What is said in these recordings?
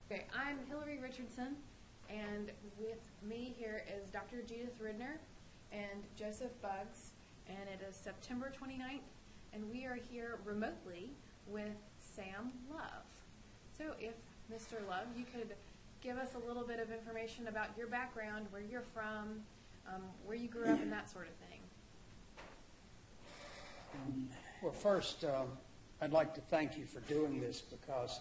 Okay, I'm Hillary Richardson, and with me here is Dr. Judith Ridner and Joseph Buggs, and it is September 29th, and we are here remotely with Sam Love. So if, Mr. Love, you could give us a little bit of information about your background, where you're from, where you grew up, and that sort of thing. Well, first, I'd like to thank you for doing this, because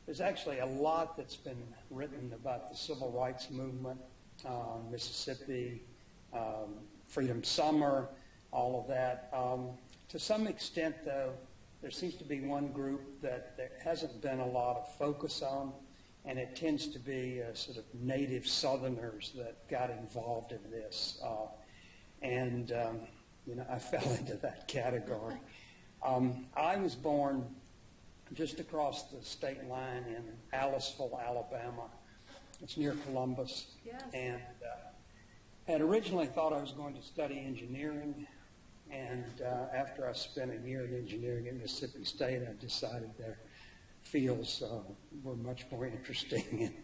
there's actually a lot that's been written about the civil rights movement, Mississippi, Freedom Summer, all of that. To some extent, though, there seems to be one group that there hasn't been a lot of focus on, and it tends to be sort of native Southerners that got involved in this. I fell into that category. I was born just across the state line in Aliceville, Alabama. It's near Columbus. Yes. And had originally thought I was going to study engineering. And after I spent a year in engineering at Mississippi State, I decided their fields were much more interesting in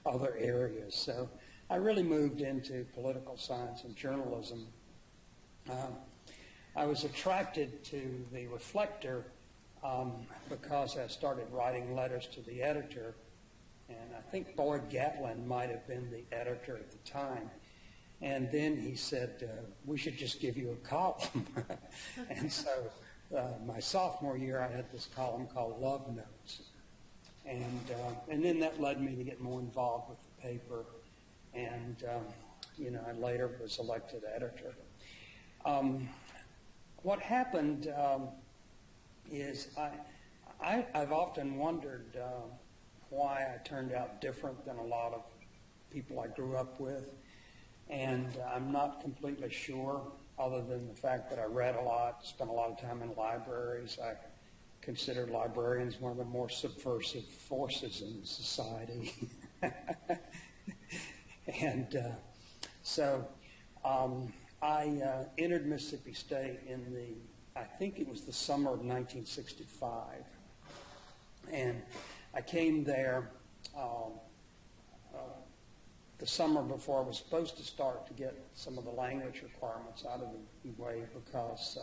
other areas. So I really moved into political science and journalism. I was attracted to the Reflector because I started writing letters to the editor, and I think Boyd Gatlin might have been the editor at the time. And then he said, we should just give you a column. And so my sophomore year, I had this column called Love Notes. And then that led me to get more involved with the paper. And, I later was elected editor. What happened is I've often wondered why I turned out different than a lot of people I grew up with. And I'm not completely sure, other than the fact that I read a lot, spent a lot of time in libraries. I considered librarians one of the more subversive forces in society. And so I entered Mississippi State in I think it was the summer of 1965. And I came there the summer before I was supposed to start to get some of the language requirements out of the way, because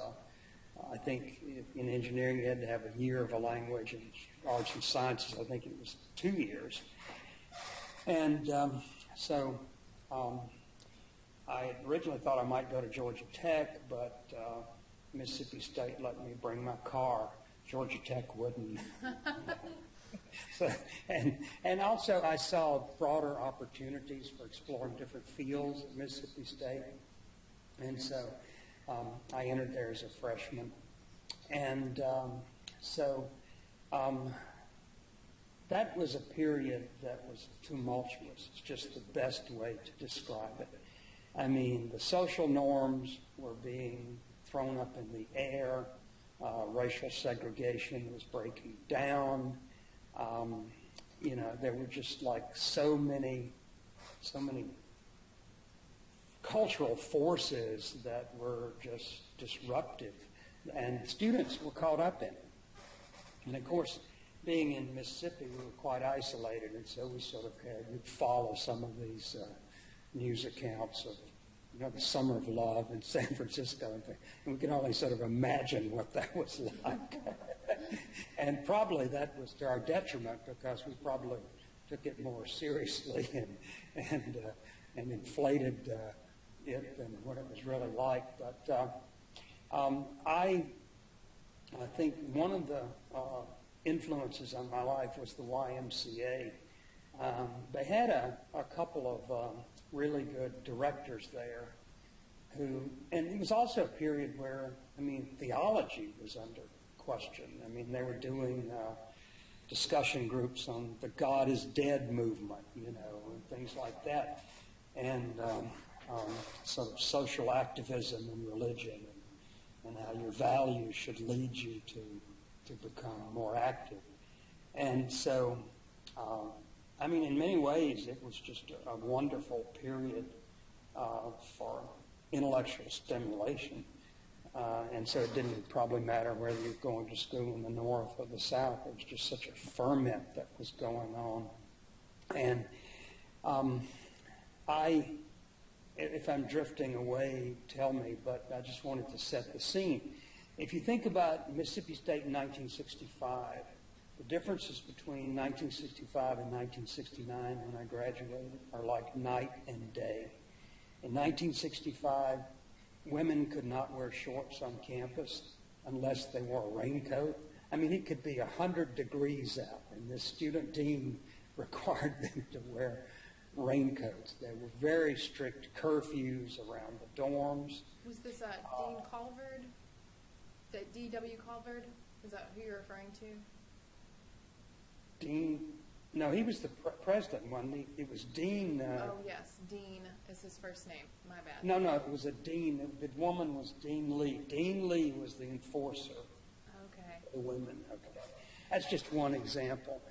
I think in engineering you had to have a year of a language, and arts and sciences I think it was 2 years. And so I originally thought I might go to Georgia Tech, but Mississippi State let me bring my car. Georgia Tech wouldn't. So, and also I saw broader opportunities for exploring different fields at Mississippi State. And so I entered there as a freshman. And that was a period that was tumultuous. It's just the best way to describe it. I mean, the social norms were being thrown up in the air. Racial segregation was breaking down. There were just like so many cultural forces that were just disruptive, and students were caught up in it. And of course, being in Mississippi, we were quite isolated, and so we sort of we'd follow some of these news accounts of the Summer of Love in San Francisco, and we can only sort of imagine what that was like. And probably that was to our detriment, because we probably took it more seriously and inflated it than what it was really like. But I think one of the influences on my life was the YMCA. They had a couple of really good directors there and it was also a period where, theology was under question. They were doing discussion groups on the God is Dead movement, and things like that, and sort of social activism in religion, and how your values should lead you to become more active. And so, in many ways, it was just a wonderful period for intellectual stimulation. And so it didn't probably matter whether you were going to school in the North or the South. It was just such a ferment that was going on. And if I'm drifting away, tell me, but I just wanted to set the scene. If you think about Mississippi State in 1965, the differences between 1965 and 1969 when I graduated are like night and day. In 1965, women could not wear shorts on campus unless they wore a raincoat. I mean, it could be 100 degrees out, and the student dean required them to wear raincoats. There were very strict curfews around the dorms. Was this Dean Colvard? D.W. Colvard? Is that who you're referring to? Dean, no, he was the president one. It was Dean. Oh, yes, Dean is his first name. My bad. No, it was a dean. The woman was Dean Lee. Dean Lee was the enforcer. Okay. The women. Okay. That's just one example.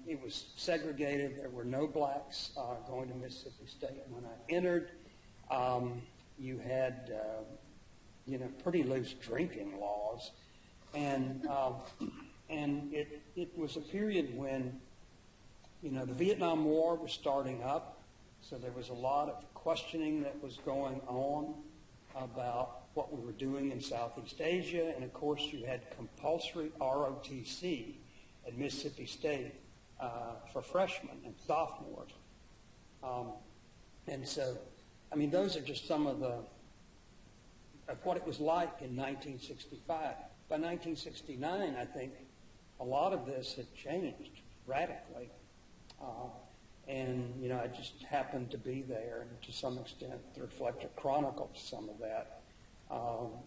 It was segregated. There were no blacks going to Mississippi State. When I entered, you had, pretty loose drinking laws. And it was a period when, the Vietnam War was starting up. So there was a lot of questioning that was going on about what we were doing in Southeast Asia. And, of course, you had compulsory ROTC at Mississippi State for freshmen and sophomores. And so, those are just some of what it was like in 1965. By 1969, I think a lot of this had changed radically. And, I just happened to be there, and to some extent, the Reflector chronicled some of that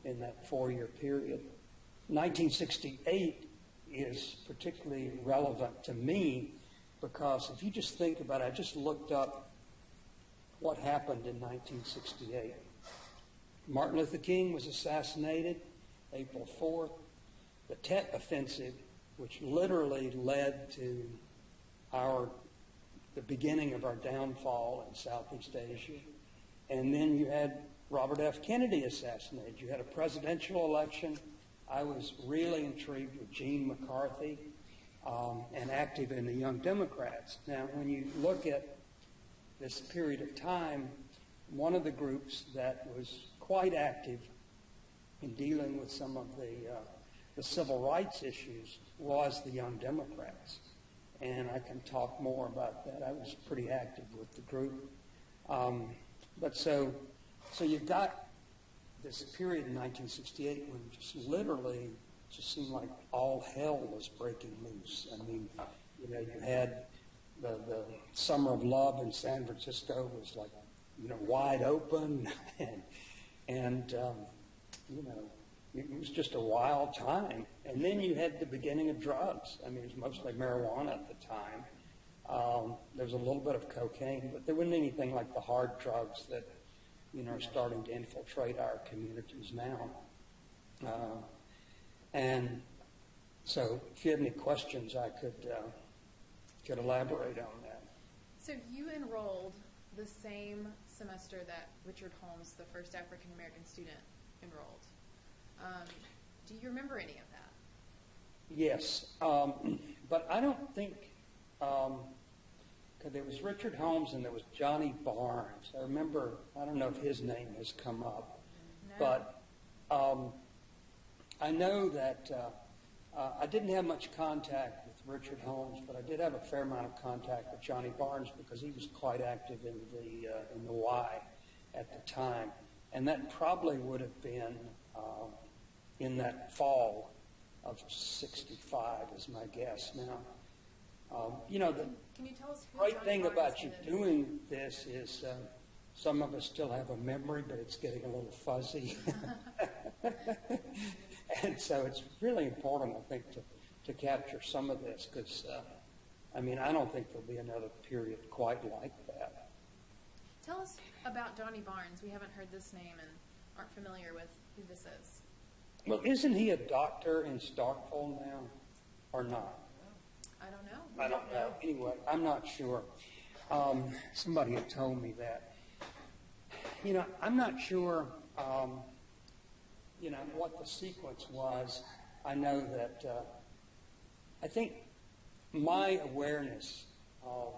in that 4-year period. 1968 is particularly relevant to me because if you just think about it, I just looked up what happened in 1968. Martin Luther King was assassinated April 4th. The Tet Offensive, which literally led to the beginning of our downfall in Southeast Asia. And then you had Robert F. Kennedy assassinated. You had a presidential election. I was really intrigued with Gene McCarthy and active in the Young Democrats. Now, when you look at this period of time, one of the groups that was quite active in dealing with some of the civil rights issues was the Young Democrats. And I can talk more about that. I was pretty active with the group. But so you've got this period in 1968 when just seemed like all hell was breaking loose. You had the Summer of Love in San Francisco was like, wide open, and it was just a wild time. And then you had the beginning of drugs. It was mostly marijuana at the time. There was a little bit of cocaine, but there wasn't anything like the hard drugs that, are starting to infiltrate our communities now. And so if you have any questions, I could elaborate on that. So you enrolled the same semester that Richard Holmes, the first African-American student, enrolled. Do you remember any of that? Yes, but I don't think, there was Richard Holmes and there was Johnny Barnes. I don't know if his name has come up, No. but I know that I didn't have much contact with Richard Holmes, but I did have a fair amount of contact with Johnny Barnes because he was quite active in the Y at the time. And that probably would have been in that fall of 65 is my guess now. Can you tell us who Great Johnny thing Barnes about you is? doing this is some of us still have a memory, but it's getting a little fuzzy. And so it's really important, I think, to capture some of this because, I don't think there'll be another period quite like that. Tell us about Johnny Barnes. We haven't heard this name and aren't familiar with who this is. Well, isn't he a doctor in Starkville now or not? I don't know. I don't know. Anyway, I'm not sure. Somebody had told me that. I'm not sure, what the sequence was. I know that I think my awareness of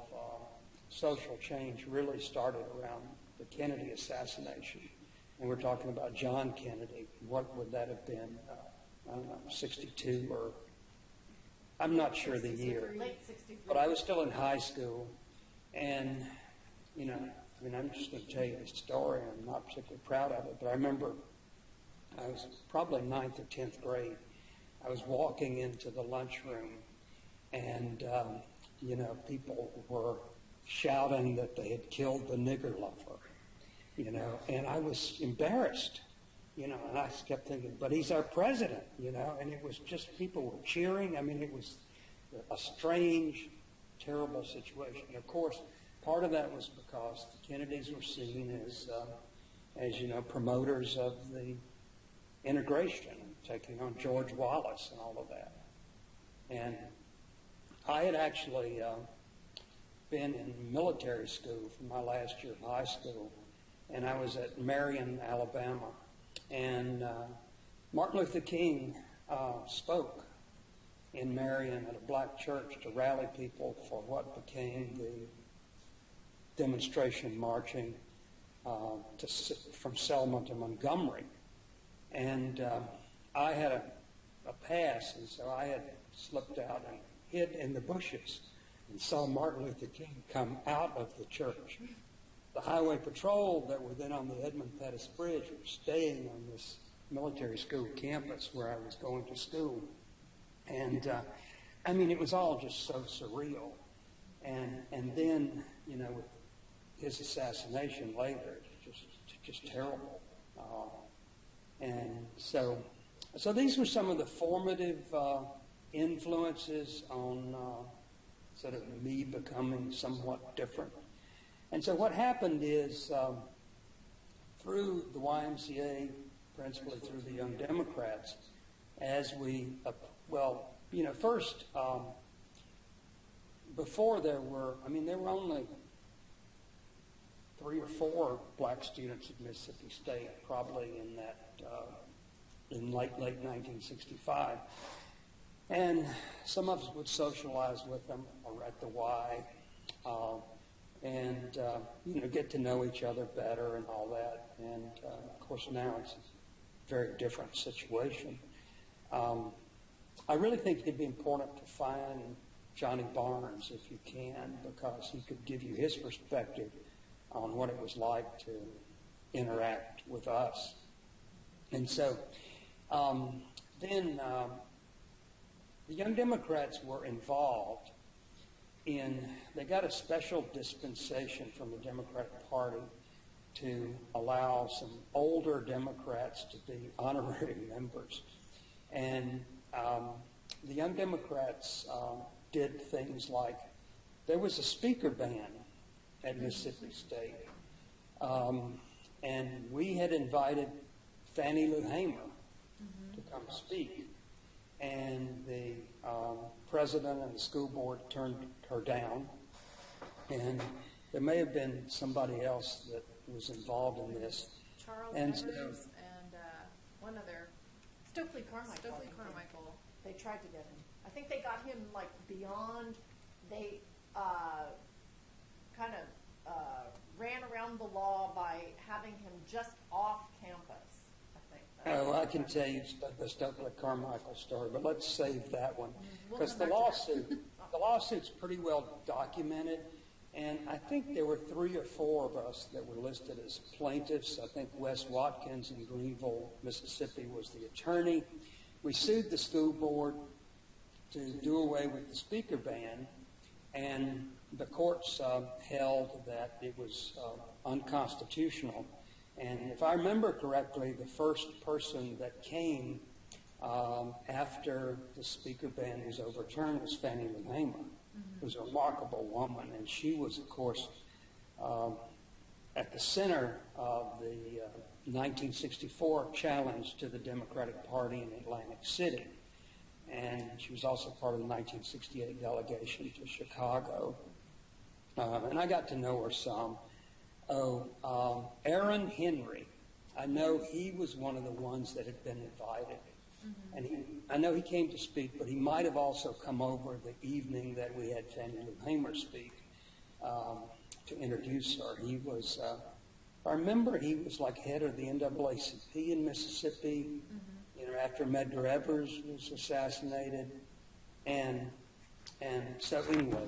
social change really started around the Kennedy assassination. And we're talking about John Kennedy. What would that have been? I don't know, 62 or I'm not sure the year. Late 63. But I was still in high school. And, you know, I mean, I'm just going to tell you the story. I'm not particularly proud of it. But I remember I was probably 9th or 10th grade. I was walking into the lunchroom, and, you know, people were shouting that they had killed the nigger lover, you know, and I was embarrassed, you know, and I kept thinking, but he's our president, you know, and it was just people were cheering. I mean, it was a strange, terrible situation. And of course, part of that was because the Kennedys were seen as you know, promoters of the integration, taking on George Wallace and all of that. And I had actually been in military school for my last year of high school, and I was at Marion, Alabama. And Martin Luther King spoke in Marion at a black church to rally people for what became the demonstration marching from Selma to Montgomery. And I had a pass, and so I had slipped out and hid in the bushes and saw Martin Luther King come out of the church. The highway patrol that were then on the Edmund Pettus Bridge were staying on this military school campus where I was going to school. And, I mean, it was all just so surreal. And then, you know, with his assassination later, it's just terrible. And so these were some of the formative influences on sort of me becoming somewhat different. And so what happened is through the YMCA, principally through the Young Democrats, as we, well, you know, first, before there were only 3 or 4 black students at Mississippi State, probably in that, in late 1965. And some of us would socialize with them or at the Y, and, you know, get to know each other better and all that. And, of course, now it's a very different situation. I really think it'd be important to find Johnny Barnes if you can, because he could give you his perspective on what it was like to interact with us. And so then the Young Democrats were involved in, they got a special dispensation from the Democratic Party to allow some older Democrats to be honorary members. And the Young Democrats did things like, there was a speaker ban at Mississippi State. And we had invited Fannie Lou Hamer to come speak. And the president and the school board turned her down. And there may have been somebody else that was involved in this. Charles And Evers so- and one other, Stokely Carmichael. Stokely I think Carmichael. They tried to get him. I think they got him like beyond. They kind of ran around the law by having him just off campus. I think. Oh, I can tell you the Stokely Carmichael story, but let's save that one. We'll Because come the back to that. lawsuit's pretty well documented, and I think there were 3 or 4 of us that were listed as plaintiffs. I think Wes Watkins in Greenville, Mississippi was the attorney. We sued the school board to do away with the speaker ban, and the courts held that it was unconstitutional. And if I remember correctly, the first person that came after the speaker ban was overturned was Fannie Lou Hamer, who was a remarkable woman, and she was, of course, at the center of the 1964 challenge to the Democratic Party in Atlantic City. And she was also part of the 1968 delegation to Chicago. And I got to know her some. Aaron Henry, I know he was one of the ones that had been invited. And I know he came to speak, but he might have also come over the evening that we had Fannie Lou Hamer speak to introduce her. He was, I remember he was like head of the NAACP in Mississippi, after Medgar Evers was assassinated. And so anyway,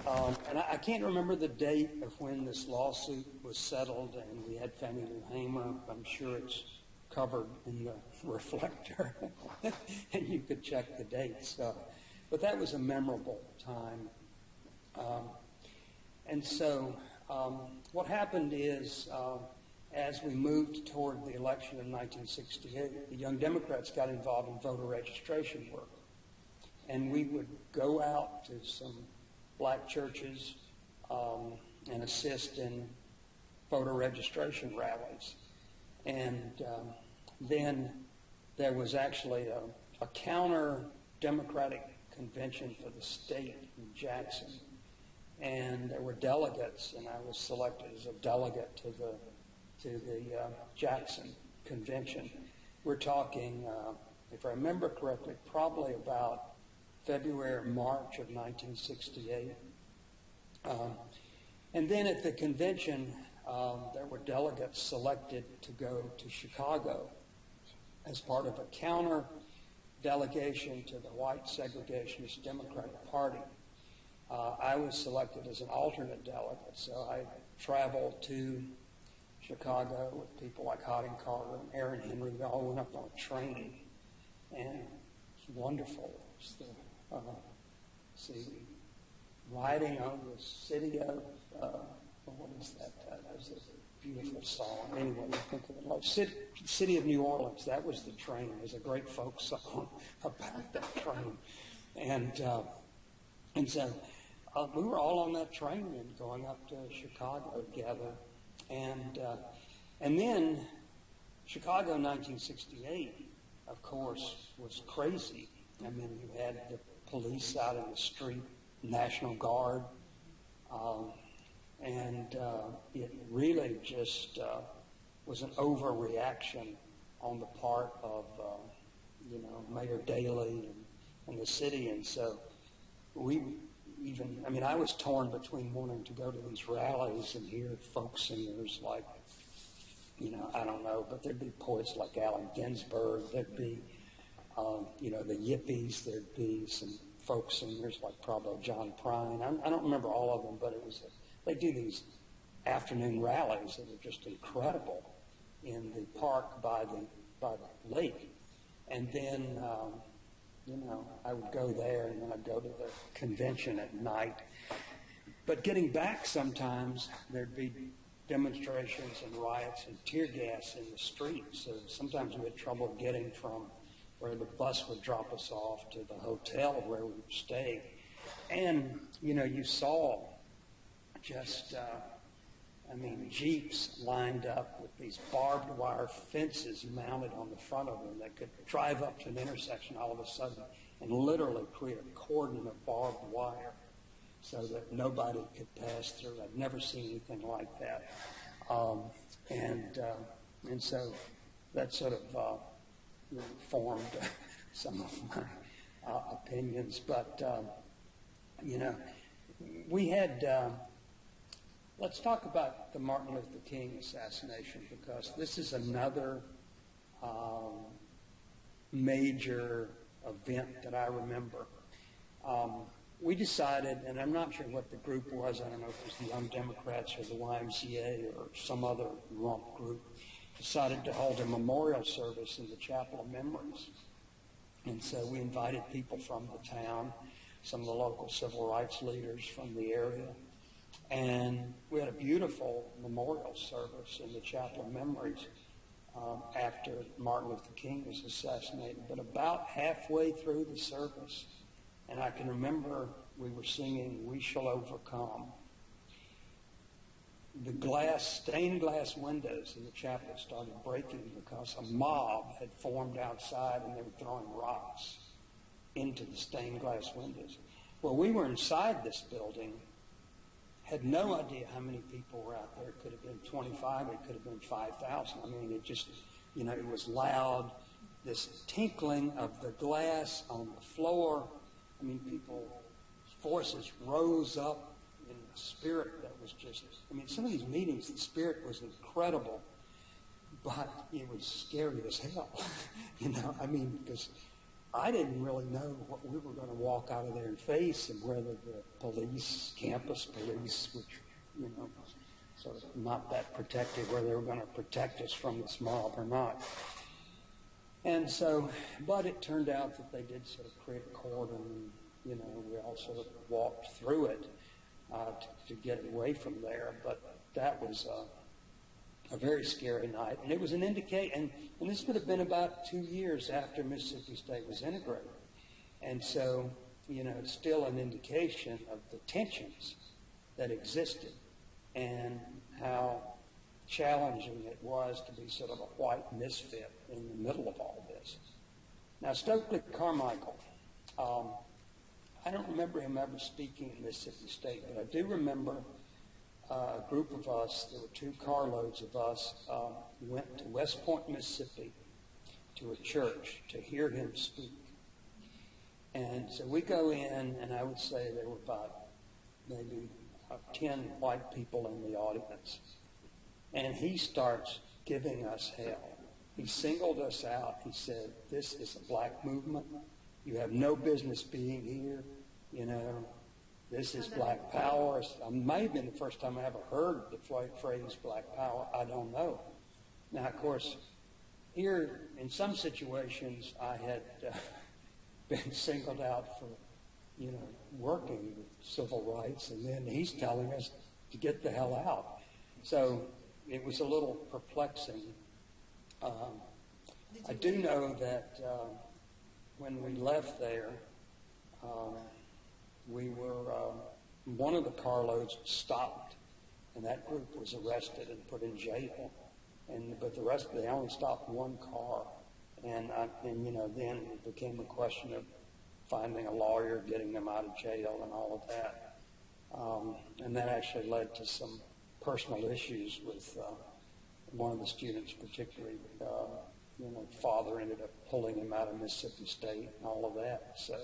and I can't remember the date of when this lawsuit was settled and we had Fannie Lou Hamer. I'm sure it's covered in the Reflector, and you could check the dates. But that was a memorable time. And so what happened is, as we moved toward the election in 1968, the Young Democrats got involved in voter registration work. And we would go out to some black churches and assist in voter registration rallies. And then there was actually a counter-democratic convention for the state in Jackson. And there were delegates, and I was selected as a delegate to the Jackson convention. We're talking, if I remember correctly, probably about February or March of 1968. And then at the convention, there were delegates selected to go to Chicago as part of a counter delegation to the white segregationist Democratic Party. I was selected as an alternate delegate, so I traveled to Chicago with people like Harding Carter and Aaron Henry. We all went up on a train, and it was wonderful. It was riding on the city of, what is that? That was a beautiful song. Anyway, I think of it like City of New Orleans. That was the train. There's a great folk song about that train. And so we were all on that train and going up to Chicago together. And then Chicago 1968, of course, was crazy. I mean, you had the police out in the street, National Guard, and it really just was an overreaction on the part of, Mayor Daley and the city. And so I was torn between wanting to go to these rallies and hear folk singers like, I don't know, but there'd be poets like Allen Ginsberg, there'd be, the Yippies, there'd be some folk singers like probably John Prine. I don't remember all of them, but they do these afternoon rallies that are just incredible in the park by the lake. And then, I would go there, and then I'd go to the convention at night. But getting back sometimes, there'd be demonstrations and riots and tear gas in the streets. So sometimes we had trouble getting from where the bus would drop us off to the hotel where we would stay. And, you saw just, Jeeps lined up with these barbed wire fences mounted on the front of them that could drive up to an intersection all of a sudden and literally create a cordon of barbed wire so that nobody could pass through. I'd never seen anything like that. And so that sort of formed some of my opinions. But, we had... let's talk about the Martin Luther King assassination, because this is another major event that I remember. We decided, and I'm not sure what the group was, I don't know if it was the Young Democrats or the YMCA or some other rump group, decided to hold a memorial service in the Chapel of Memories. And so we invited people from the town, some of the local civil rights leaders from the area, and we had a beautiful memorial service in the Chapel of Memories after Martin Luther King was assassinated. But about halfway through the service, and I can remember we were singing "We Shall Overcome," the stained glass windows in the chapel started breaking because a mob had formed outside and they were throwing rocks into the stained glass windows. Well, we were inside this building, had no idea how many people were out there. It could have been 25, it could have been 5,000. It just, it was loud. this tinkling of the glass on the floor. I mean, people's voices rose up in the spirit that was just, I mean, some of these meetings, the spirit was incredible, but it was scary as hell, you know, I mean, because I didn't really know what we were going to walk out of there and face, and whether the police, campus police, which, you know, sort of not that protective, whether they were going to protect us from this mob or not. And so, but it turned out that they did sort of create a cordon, you know, we all sort of walked through it to get away from there. But that was a very scary night. And it was an indication, and this would have been about 2 years after Mississippi State was integrated. And so, you know, it's still an indication of the tensions that existed and how challenging it was to be sort of a white misfit in the middle of all this. Now, Stokely Carmichael, I don't remember him ever speaking at Mississippi State, but I do remember a group of us, there were 2 carloads of us, went to West Point, Mississippi, to a church to hear him speak. And so we go in, and I would say there were about maybe 10 white people in the audience. And he starts giving us hell. He singled us out. He said, "This is a black movement. You have no business being here. You know, this is black power." It may have been the first time I ever heard the phrase black power. I don't know. Now, of course, here in some situations I had been singled out for, you know, working with civil rights, and then he's telling us to get the hell out. So it was a little perplexing. I do know that when we left there, we were, one of the carloads stopped, and that group was arrested and put in jail. But the rest, they only stopped one car. And you know, then it became a question of finding a lawyer, getting them out of jail, and all of that. And that actually led to some personal issues with one of the students, particularly. You know, father ended up pulling him out of Mississippi State and all of that. So,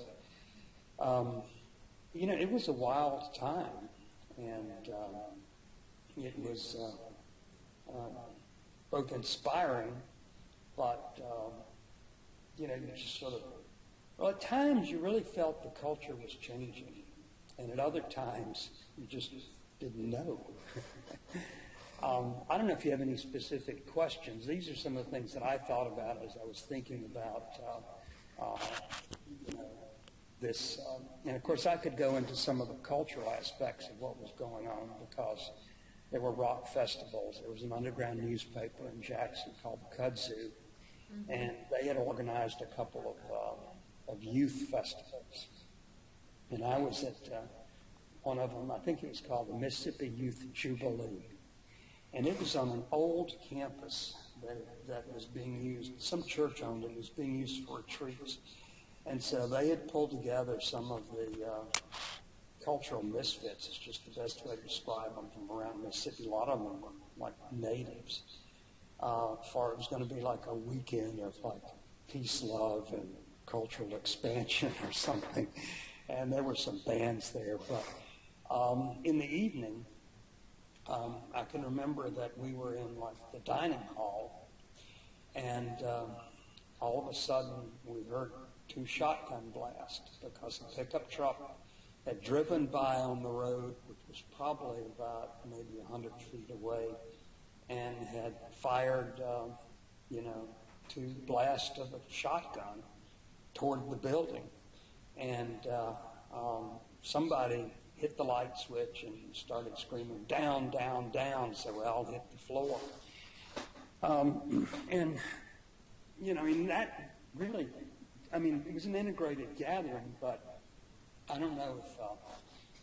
you know, it was a wild time, and it was both inspiring, but you know, you just sort of, well, at times you really felt the culture was changing, and at other times you just didn't know. I don't know if you have any specific questions. These are some of the things that I thought about as I was thinking about you know, this. And of course, I could go into some of the cultural aspects of what was going on, because there were rock festivals. There was an underground newspaper in Jackson called the Kudzu, and they had organized a couple of youth festivals. And I was at one of them. I think it was called the Mississippi Youth Jubilee. And it was on an old campus that was being used, some church owned it, was being used for retreats. And so they had pulled together some of the cultural misfits, is just the best way to describe them, from around Mississippi. A lot of them were like natives. It was going to be like a weekend of like peace, love, and cultural expansion or something. And there were some bands there. But in the evening, I can remember that we were in like the dining hall, and all of a sudden we heard 2 shotgun blasts, because a pickup truck had driven by on the road, which was probably about maybe 100 feet away, and had fired, you know, 2 blasts of a shotgun toward the building. And somebody hit the light switch and started screaming, "Down, down, down," so we all hit the floor. And, you know, I mean, that really, I mean, it was an integrated gathering, but I don't know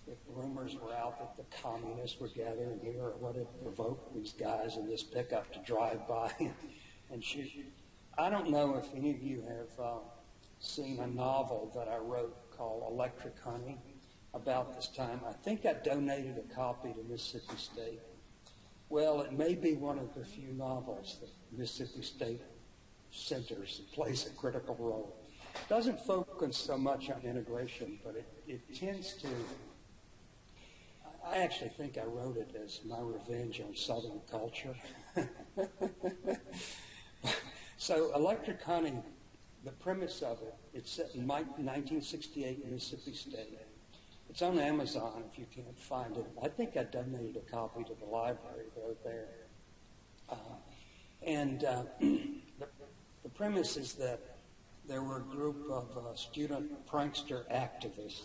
if rumors were out that the communists were gathering here, or what had provoked these guys in this pickup to drive by and shoot. I don't know if any of you have seen a novel that I wrote called Electric Honey about this time. I think I donated a copy to Mississippi State. Well, it may be one of the few novels that Mississippi State centers and plays a critical role. Doesn't focus so much on integration, but it tends to, I actually think I wrote it as my revenge on Southern culture. So Electric Honey, the premise of it, it's set in 1968 in Mississippi State. It's on Amazon if you can't find it. I think I donated a copy to the library. They're there. The premise is that there were a group of student prankster activists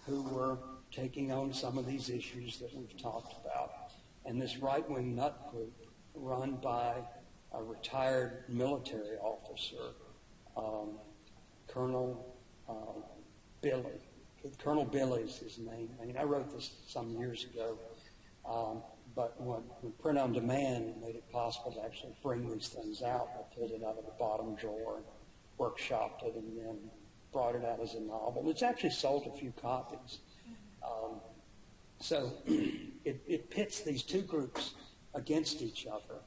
who were taking on some of these issues that we've talked about. And this right-wing nut group, run by a retired military officer, Colonel Billy. Colonel Billy is his name. I mean, I wrote this some years ago, but when Print on Demand made it possible to actually bring these things out, I pulled it out of the bottom drawer and workshopped it and then brought it out as a novel. It's actually sold a few copies. So it pits these two groups against each other.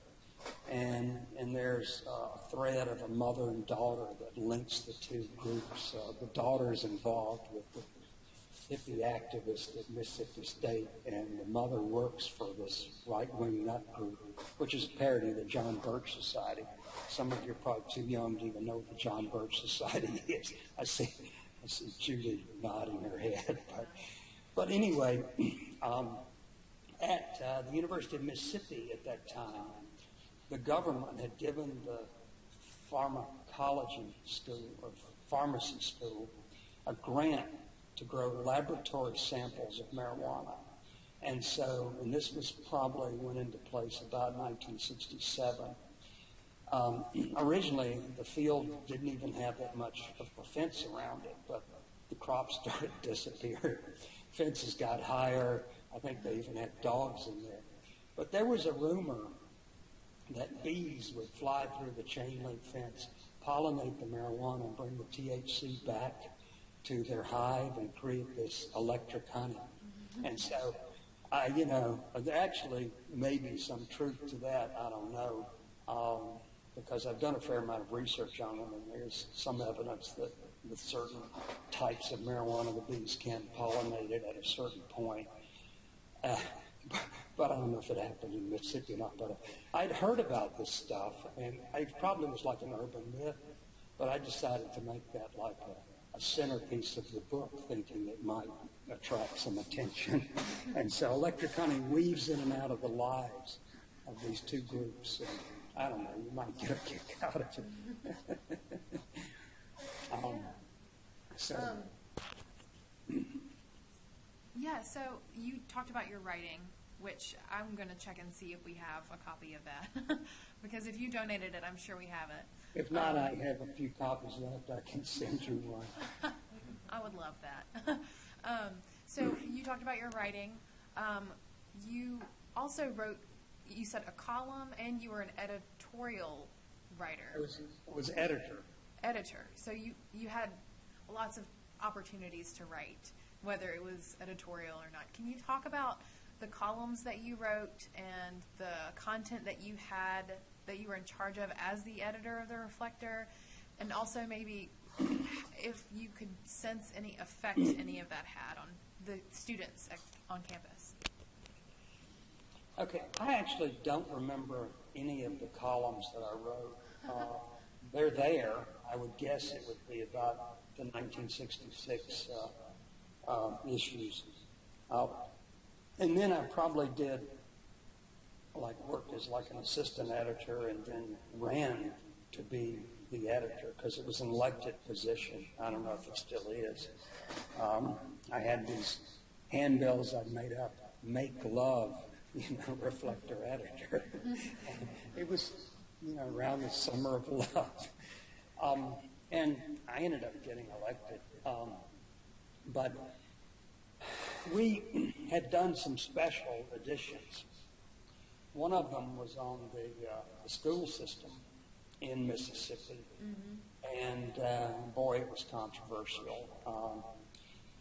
And there's a thread of a mother and daughter that links the two groups. The daughter is involved with the hippie activist at Mississippi State, and the mother works for this right-wing nut group, which is a parody of the John Birch Society. Some of you are probably too young to even know what the John Birch Society is. I see Judy nodding her head. But anyway, at the University of Mississippi at that time, the government had given the pharmacology school or pharmacy school a grant to grow laboratory samples of marijuana. And this was probably went into place about 1967. Originally, the field didn't even have that much of a fence around it, but the crops started disappearing. Fences got higher. I think they even had dogs in there. But there was a rumor that bees would fly through the chain link fence, pollinate the marijuana, and bring the THC back to their hive and create this electric honey. And so, there actually may be some truth to that. I don't know, because I've done a fair amount of research on them, and there's some evidence that with certain types of marijuana, the bees can pollinate it at a certain point. But I don't know if it happened in Mississippi or not. But I'd heard about this stuff, and it probably was like an urban myth, but I decided to make that like a centerpiece of the book, thinking it might attract some attention. And so Electric Honey weaves in and out of the lives of these two groups. And I don't know, you might get a kick out of it. So you talked about your writing, which I'm going to check and see if we have a copy of that. Because if you donated it, I'm sure we have it. If not, I have a few copies left. I can send you one. I would love that. So you talked about your writing. You also wrote, you said a column, and you were an editorial writer. I was editor. Editor. So you had lots of opportunities to write, whether it was editorial or not. Can you talk about the columns that you wrote and the content that you had, that you were in charge of as the editor of The Reflector, and also maybe if you could sense any effect any of that had on the students on campus? Okay, I actually don't remember any of the columns that I wrote. They're there. I would guess it would be about the 1966 issues. And then I probably did, worked as an assistant editor and then ran to be the editor because it was an elected position. I don't know if it still is. I had these handbills I'd made up, make love, Reflector editor. It was, around the summer of love. And I ended up getting elected. But we had done some special editions. One of them was on the school system in Mississippi. Mm-hmm. And boy, it was controversial.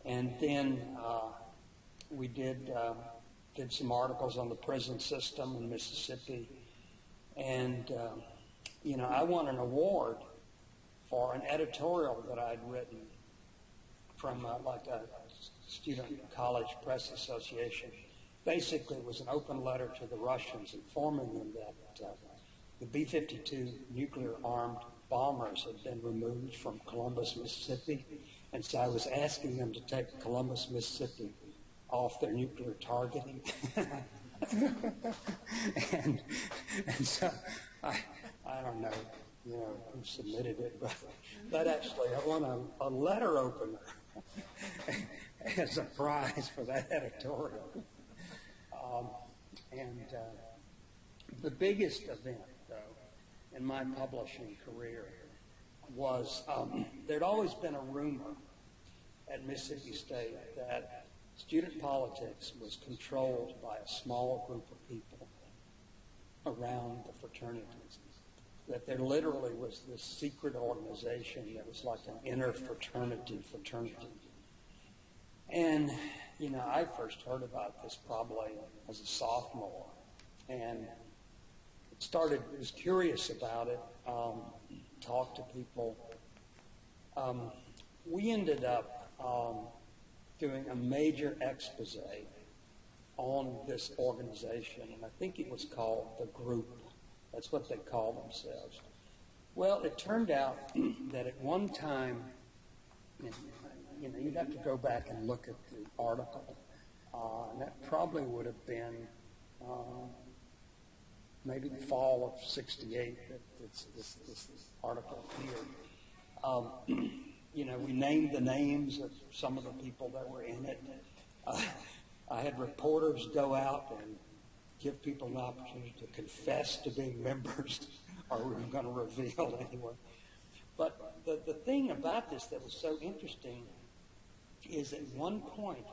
And then we did some articles on the prison system in Mississippi. And I won an award for an editorial that I'd written from like a student college press association. Basically, it was an open letter to the Russians informing them that the B-52 nuclear-armed bombers had been removed from Columbus, Mississippi, and so I was asking them to take Columbus, Mississippi off their nuclear targeting. and so I don't know, who submitted it, but actually I won a letter opener as a prize for that editorial. The biggest event, though, in my publishing career was there'd always been a rumor at Mississippi State that student politics was controlled by a small group of people around the fraternities. That there literally was this secret organization that was like an interfraternity fraternity. And, I first heard about this probably as a sophomore, and was curious about it, talked to people. We ended up doing a major expose on this organization, and I think it was called the Group. That's what they call themselves. Well, it turned out that at one time, you'd have to go back and look at the article, and that probably would have been maybe the fall of '68 that this article appeared. We named the names of some of the people that were in it. I had reporters go out and give people an opportunity to confess to being members, or we were going to reveal anyway. But the thing about this that was so interesting is at one point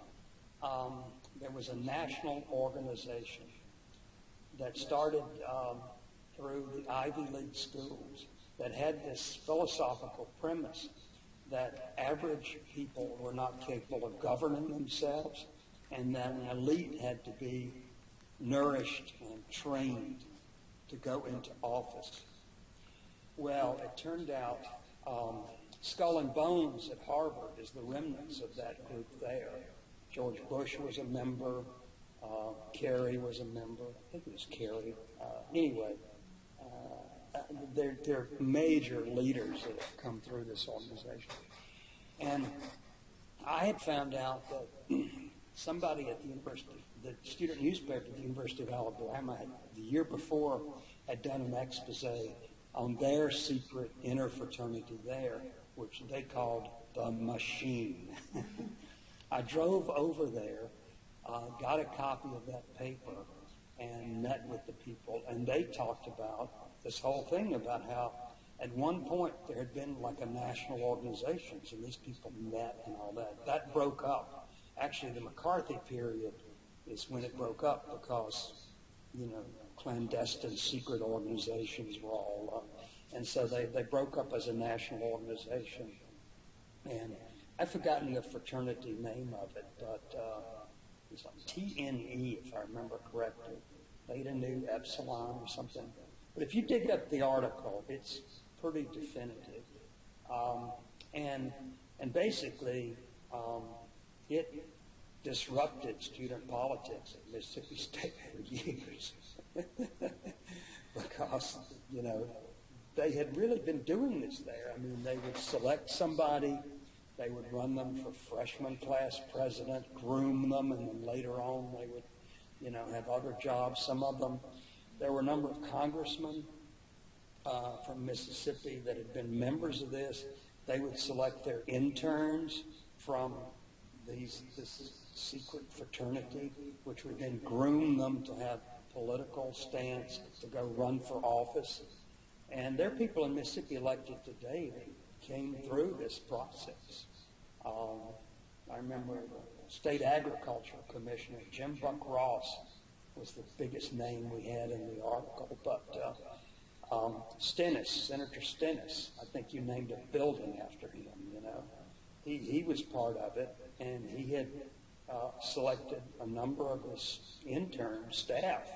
there was a national organization that started through the Ivy League schools that had this philosophical premise that average people were not capable of governing themselves, and that an elite had to be nourished and trained to go into office. Well, it turned out Skull and Bones at Harvard is the remnants of that group there. George Bush was a member. Kerry was a member. I think it was Kerry. Anyway, they're major leaders that have come through this organization. And I had found out that somebody at the university, the student newspaper at the University of Alabama, the year before, had done an expose on their secret interfraternity there, which they called the Machine. I drove over there, got a copy of that paper, and met with the people, and they talked about this whole thing about how at one point there had been like a national organization, and these people met and all that. That broke up. Actually, the McCarthy period is when it broke up because, clandestine secret organizations were all up. And so they broke up as a national organization. And I've forgotten the fraternity name of it, but it's like TNE, if I remember correctly. Beta Nu Epsilon or something. But if you dig up the article, it's pretty definitive. And basically, it disrupted student politics at Mississippi State for years. Because, they had really been doing this there. I mean, they would select somebody, they would run them for freshman class president, groom them, and then later on they would, have other jobs. Some of them, there were a number of congressmen from Mississippi that had been members of this. They would select their interns from this secret fraternity, which would then groom them to have political stance, to go run for office. And there are people in Mississippi elected today that came through this process. I remember the State Agricultural Commissioner, Jim Buck Ross, was the biggest name we had in the article. But Stennis, Senator Stennis, I think you named a building after him, He was part of it, and he had selected a number of his intern staff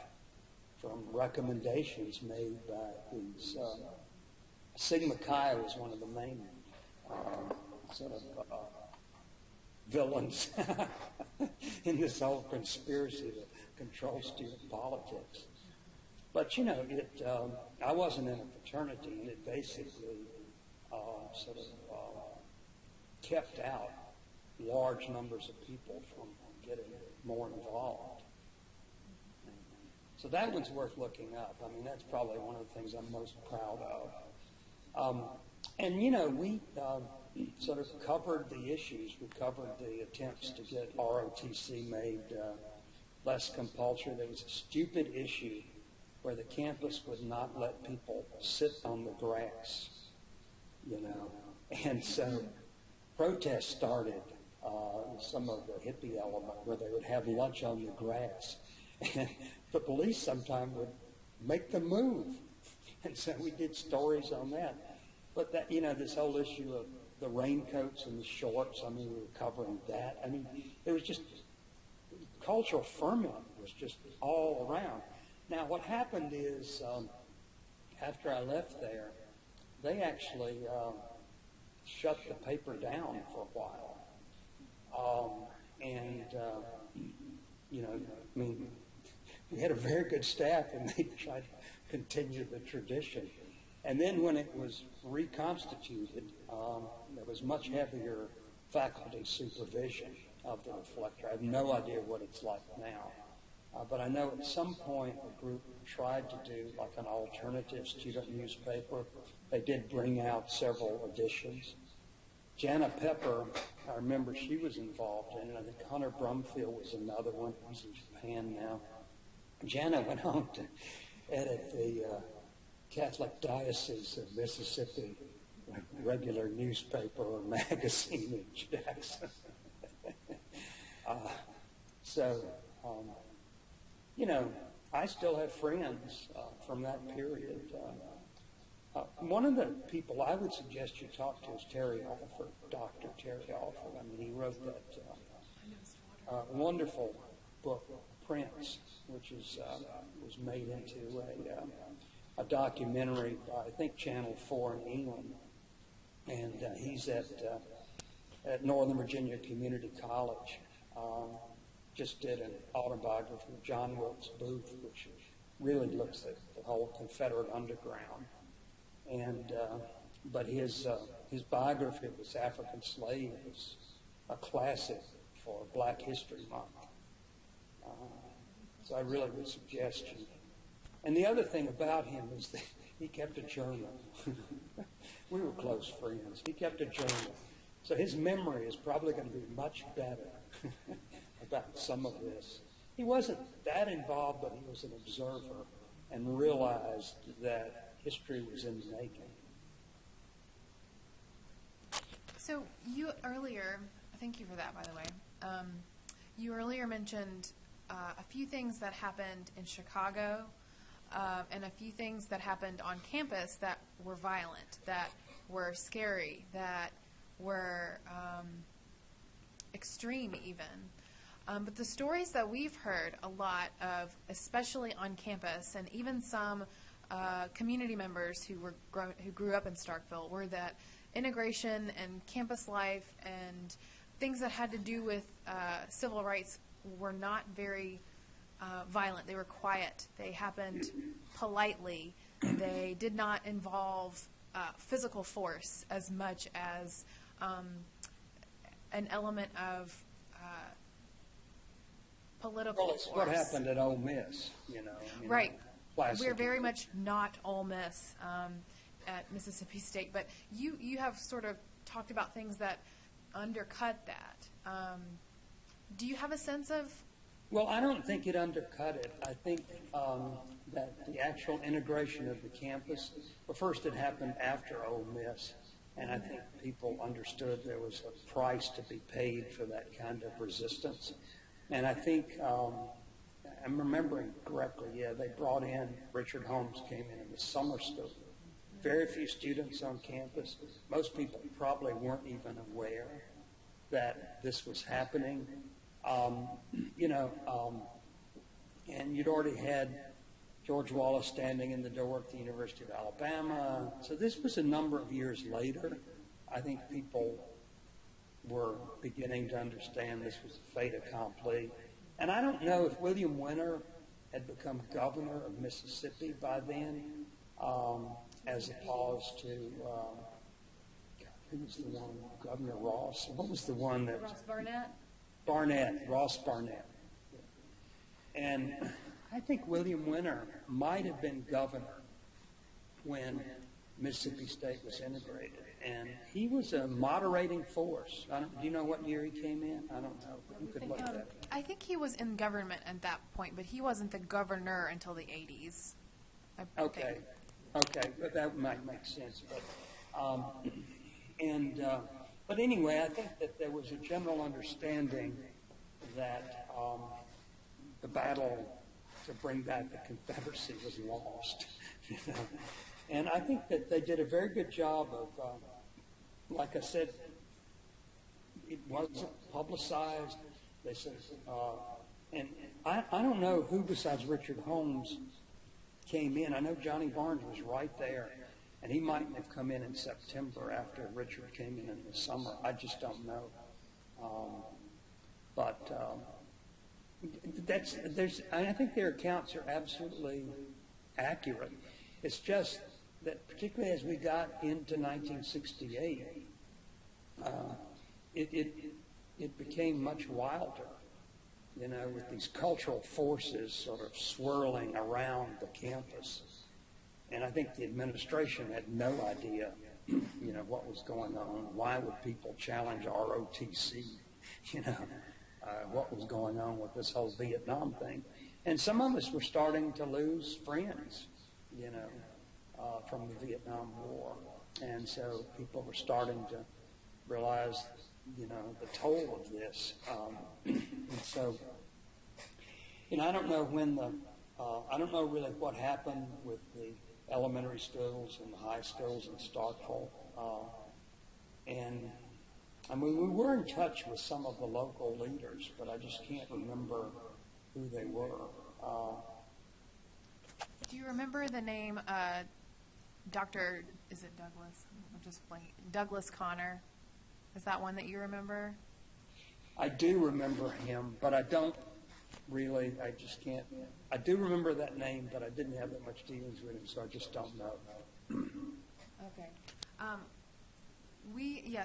from recommendations made by these Sigma Chi was one of the main sort of villains in this whole conspiracy to control student politics. But, you know, I wasn't in a fraternity, and it basically sort of kept out large numbers of people from getting more involved. So that one's worth looking up. I mean, that's probably one of the things I'm most proud of. And, you know, we sort of covered the issues. We covered the attempts to get ROTC made less compulsory. There was a stupid issue where the campus would not let people sit on the grass, you know. And so protests started, some of the hippie element, where they would have lunch on the grass. And the police sometimes would make them move. And so we did stories on that. But that, you know, this whole issue of the raincoats and the shorts, I mean, we were covering that. I mean, it was just, cultural ferment was just all around. Now, what happened is, after I left there, they actually shut the paper down for a while. You know, I mean, we had a very good staff, and they tried to continue the tradition. And then when it was reconstituted, there was much heavier faculty supervision of the Reflector. I have no idea what it's like now. But I know at some point a group tried to do like an alternative student newspaper. They did bring out several editions. Jana Pepper, I remember she was involved in it. I think Hunter Brumfield was another one. He's in Japan now. Jana went on to edit the Catholic Diocese of Mississippi regular newspaper or magazine in Jackson. You know, I still have friends from that period. One of the people I would suggest you talk to is Terry Alford, Dr. Terry Alford. I mean, he wrote that wonderful book, Prince, which is was made into a documentary by, I think, Channel 4 in England. And he's at Northern Virginia Community College. Just did an autobiography of John Wilkes Booth, which really looks at the whole Confederate underground. And but his biography of this African slave is a classic for Black History Month. So I really would suggest you. And the other thing about him is that he kept a journal. We were close friends. He kept a journal. So his memory is probably going to be much better about some of this. He wasn't that involved, but he was an observer and realized that history was in the making. So you earlier, thank you for that, by the way. You earlier mentioned a few things that happened in Chicago and a few things that happened on campus that were violent, that were scary, that were extreme even. But the stories that we've heard a lot of, especially on campus, and even some community members who grew up in Starkville, were that integration and campus life and things that had to do with civil rights were not very violent. They were quiet. They happened politely. They did not involve physical force as much as an element of political Well, it's force. what happened at Ole Miss, you know. I mean, Right. classic. We're very much not Ole Miss at Mississippi State, but you have sort of talked about things that undercut that. Do you have a sense of? Well, I don't think it undercut it. I think that the actual integration of the campus, well, first it happened after Ole Miss, and I think people understood there was a price to be paid for that kind of resistance. And I think, I'm remembering correctly, yeah, they brought in, Richard Holmes came in the summer school. Very few students on campus. Most people probably weren't even aware that this was happening. And you'd already had George Wallace standing in the door at the University of Alabama. So this was a number of years later. I think people were beginning to understand this was a fait accompli. And I don't know if William Winter had become governor of Mississippi by then, as opposed to, who was the one, Governor Ross? What was the one that... Ross Barnett? Ross Barnett. And I think William Winter might have been governor when Mississippi State was integrated. And he was a moderating force. Do you know what year he came in? I don't know. You could look that up. I think he was in government at that point, but he wasn't the governor until the 80s. Okay, but that might make sense. But anyway, I think that there was a general understanding that the battle to bring back the Confederacy was lost. You know? And I think that they did a very good job of, like I said, it wasn't publicized. They said, and I don't know who besides Richard Holmes came in. I know Johnny Barnes was right there, and he mightn't have come in September after Richard came in the summer. I just don't know. I think their accounts are absolutely accurate. It's just that particularly as we got into 1968, it became much wilder, you know, with these cultural forces sort of swirling around the campus. And I think the administration had no idea, you know, what was going on. Why would people challenge ROTC? You know, what was going on with this whole Vietnam thing. And some of us were starting to lose friends, you know, from the Vietnam War. And so people were starting to realize, you know, the toll of this. And so, you know, I don't know when I don't know really what happened with the elementary schools and the high schools in Starkville. And I mean, we were in touch with some of the local leaders, but I just can't remember who they were. Do you remember the name Dr. Is it Douglas? I'm just blanking. Douglas Connor. Is that one that you remember? I do remember him, but I don't really, I just can't. I do remember that name, but I didn't have that much dealings with him, so I just don't know. Okay.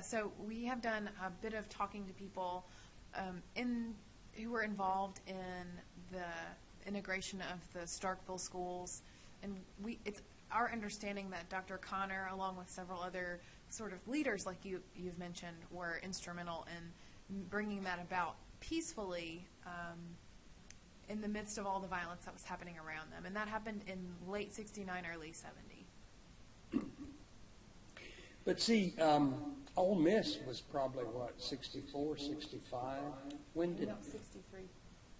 So we have done a bit of talking to people who were involved in the integration of the Starkville schools, and it's our understanding that Dr. Connor, along with several other sort of leaders like you've mentioned, were instrumental in bringing that about peacefully in the midst of all the violence that was happening around them, and that happened in late '69, early '70. But see, Ole Miss was probably, what, 64, 65? When did... No, 63.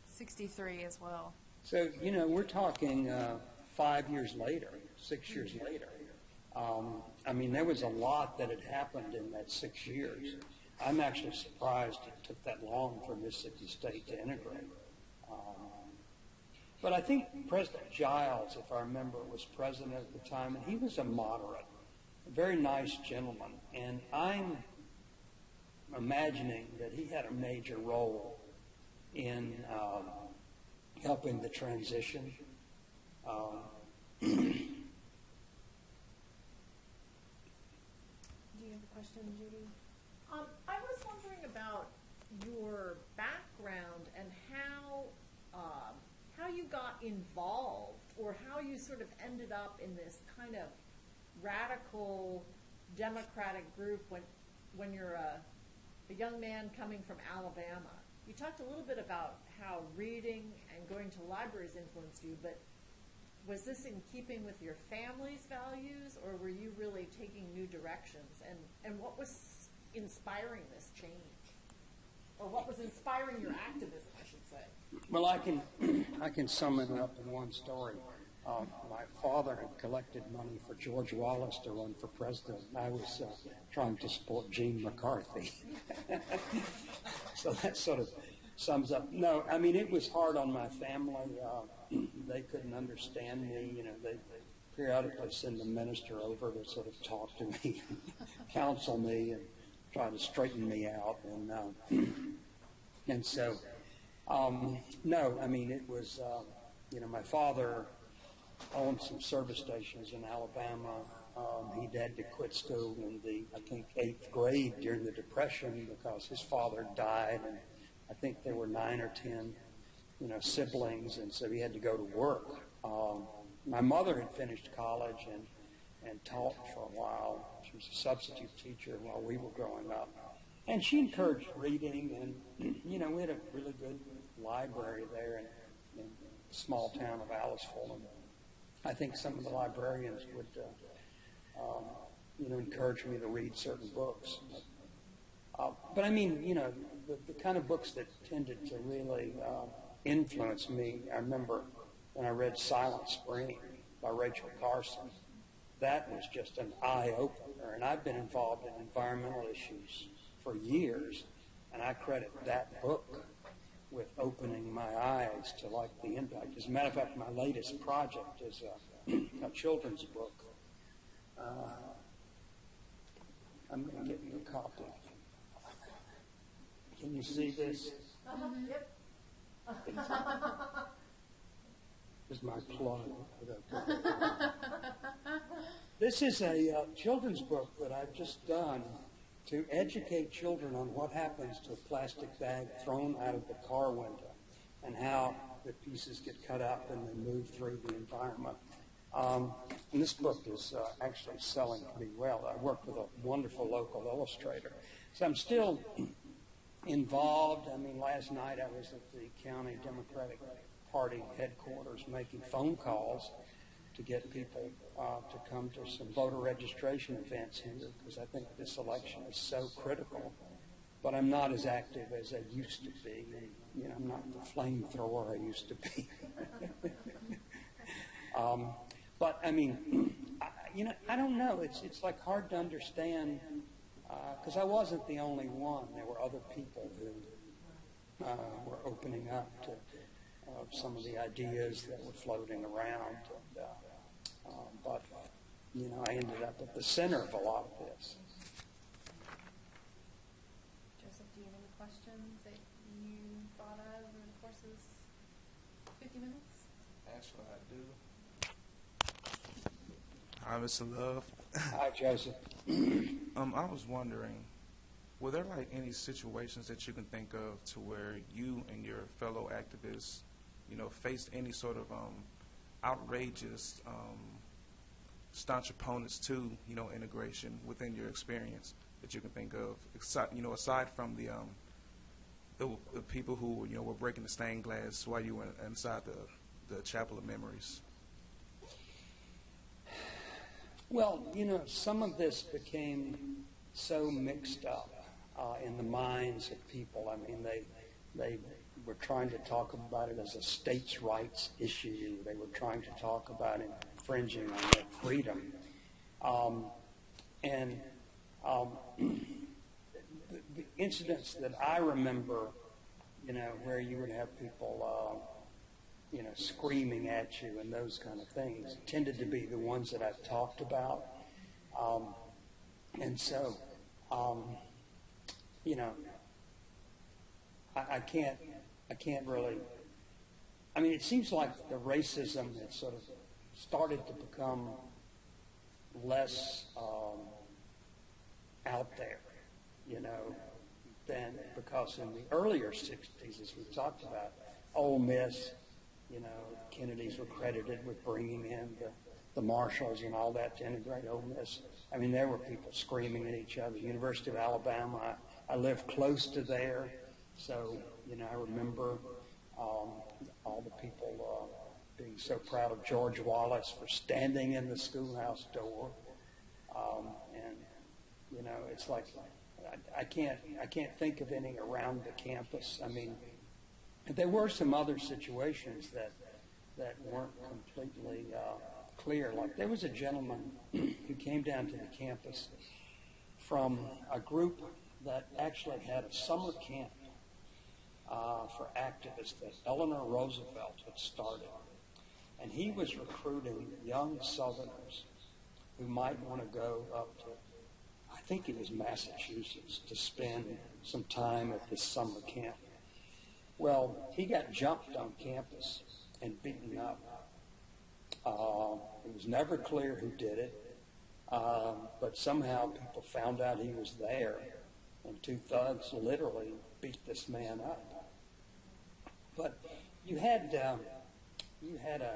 63 as well. So, you know, we're talking 5 years later, 6 years later. I mean, there was a lot that had happened in that 6 years. I'm actually surprised it took that long for Mississippi State to integrate. But I think President Giles, if I remember, was president at the time, and he was a moderate, a very nice gentleman. And I'm imagining that he had a major role in helping the transition. Do you have a question, Judy? I was wondering about your background and how you got involved, or how you sort of ended up in this kind of radical democratic group when you're a young man coming from Alabama. You talked a little bit about how reading and going to libraries influenced you, but was this in keeping with your family's values, or were you really taking new directions? And what was inspiring this change? Or what was inspiring your activism, I should say? Well, I can sum it up in one story. My father had collected money for George Wallace to run for president. I was trying to support Gene McCarthy. So that sort of sums up. No, I mean, it was hard on my family. they couldn't understand me. They periodically send a minister over to sort of talk to me, counsel me, and try to straighten me out. And so, no, I mean, it was, my father owned some service stations in Alabama. He had to quit school in the, I think, 8th grade during the Depression because his father died, and I think there were 9 or 10, siblings, and so he had to go to work. My mother had finished college and taught for a while. She was a substitute teacher while we were growing up. And she encouraged reading, and, we had a really good library there in the small town of Aliceville. And I think some of the librarians would, encourage me to read certain books. But I mean, the kind of books that tended to really influence me, I remember when I read Silent Spring by Rachel Carson. That was just an eye-opener, and I've been involved in environmental issues for years, and I credit that book with opening my eyes to the impact. As a matter of fact, my latest project is a children's book. I'm going to get you a copy. Can you see this? Yep. This is my plug. This is a children's book that I've just done to educate children on what happens to a plastic bag thrown out of the car window and how the pieces get cut up and then move through the environment. And this book is actually selling pretty well. I worked with a wonderful local illustrator. So I'm still involved. I mean, last night I was at the county Democratic Party headquarters making phone calls to get people to come to some voter registration events here because I think this election is so critical. But I'm not as active as I used to be. And, I'm not the flamethrower I used to be. But I mean, I don't know. It's hard to understand because I wasn't the only one. There were other people who were opening up to some of the ideas that were floating around. But I ended up at the center of a lot of this. Joseph, do you have any questions that you thought of over the course of this 50 minutes? Actually, I do. Hi, Mr. Love. Hi, Joseph. I was wondering, were there any situations that you can think of to where you and your fellow activists, faced any sort of outrageous, staunch opponents to, integration within your experience that you can think of, aside from the people who, were breaking the stained glass while you were inside the Chapel of Memories? Well, some of this became so mixed up in the minds of people. I mean, they were trying to talk about it as a states' rights issue. They were trying to talk about infringing on their freedom. The incidents that I remember, where you would have people screaming at you and those kind of things tended to be the ones that I've talked about. And so, I can't really, it seems like the racism has sort of started to become less out there, than because in the earlier 60s, as we talked about, Ole Miss, Kennedys were credited with bringing in the Marshalls and all that to integrate Ole Miss. There were people screaming at each other. University of Alabama, I live close to there, so, I remember all the people being so proud of George Wallace for standing in the schoolhouse door. It's like I can't think of any around the campus. There were some other situations that weren't completely clear. Like there was a gentleman who came down to the campus from a group that actually had a summer camp for activists that Eleanor Roosevelt had started. and he was recruiting young Southerners who might want to go up to, I think it was Massachusetts, to spend some time at this summer camp. Well, he got jumped on campus and beaten up. It was never clear who did it, but somehow people found out he was there, and two thugs literally beat this man up. But you had a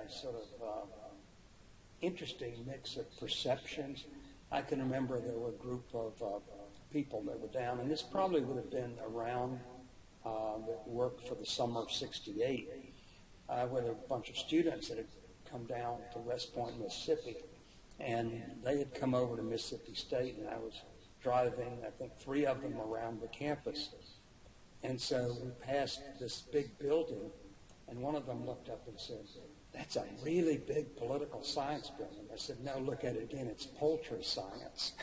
sort of interesting mix of perceptions. I can remember there were a group of people that were down, and this probably would have been around that worked for the summer of '68, where there were a bunch of students that had come down to West Point, Mississippi, and they had come over to Mississippi State, and I was driving, I think, 3 of them around the campus. And so we passed this big building, and one of them looked up and said, "That's a really big political science building." I said, "No, look at it again. It's poultry science."